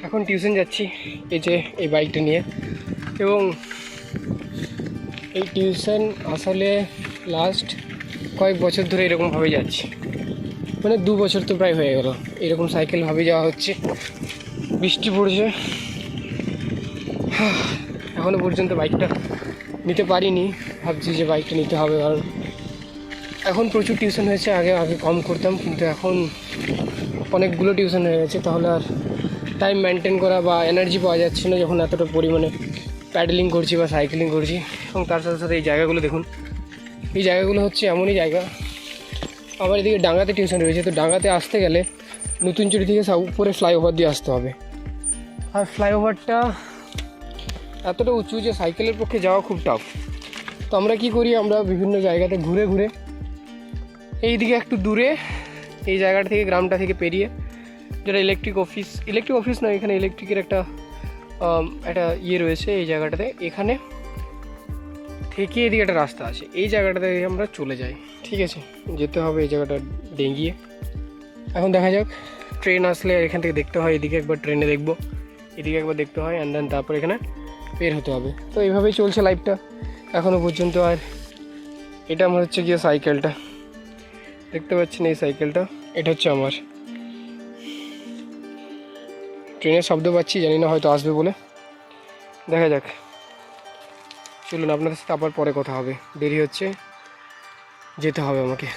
এখন টিউশন যাচ্ছি এই যে এই বাইকটা নিয়ে। এবং এই টিউশন আসলে লাস্ট কয়েক বছর ধরে এরকমভাবে যাচ্ছি, মানে 2 বছর তো প্রায় হয়ে গেল এরকম সাইকেলভাবে যাওয়া হচ্ছে। বৃষ্টি পড়ছে, এখনও পর্যন্ত বাইকটা নিতে পারিনি, ভাবছি যে বাইকটা নিতে হবে। কারণ এখন প্রচুর টিউশন হয়েছে, আগে কম করতাম, কিন্তু এখন অনেকগুলো টিউশন হয়ে গেছে, তাহলে আর টাইম মেনটেন করা বা এনার্জি পাওয়া যাচ্ছে না যখন এতটা পরিমাণে প্যাডেলিং করছি বা সাইকেলিং করছি। এবং তার সাথে সাথে এই জায়গাগুলো দেখুন, এই জায়গাগুলো হচ্ছে এমনই জায়গা। আমার এদিকে ডাঙ্গাতে টিউশন রয়েছে, তো ডাঙ্গাতে আসতে গেলে নতুনচুরি থেকে উপরে ফ্লাইওভার দিয়ে আসতে হবে। আর ফ্লাইওভারটা এতটা উঁচু যে সাইকেলের পক্ষে যাওয়া খুব টাফ। তো আমরা কি করি, আমরা বিভিন্ন জায়গাতে ঘুরে ঘুরে এইদিকে একটু দূরে এই জায়গাটা থেকে, গ্রামটা থেকে পেরিয়ে, যেটা ইলেকট্রিক অফিস নয়, এখানে ইলেকট্রিকের একটা ইয়ে রয়েছে এই জায়গাটাতে, এখানে থেকে এদিকে একটা রাস্তা আছে, এই জায়গাটাতে আমরা চলে যাই। ঠিক আছে, যেতে হবে এই জায়গাটা ডেঙ্গিয়ে। এখন দেখা যাক, ট্রেন আসলে এখান থেকে দেখতে হয়, এদিকে একবার ট্রেনে দেখবো, এদিকে একবার দেখতে হয়, অ্যান্ড দেন তারপর এখানে বের হতে হবে। তো এইভাবেই চলছে লাইফটা এখনও পর্যন্ত। আর এটা আমার হচ্ছে গিয়ে সাইকেলটা, দেখতে পাচ্ছেন এই সাইকেলটা, এটা হচ্ছে আমার। ট্রেনের শব্দ পাচ্ছি, জানি না হয়তো আসবে বলে, দেখা যাক। চলুন আপনাদের সাথে আবার পরে কথা হবে, দেরি হচ্ছে, যেতে হবে আমাকে।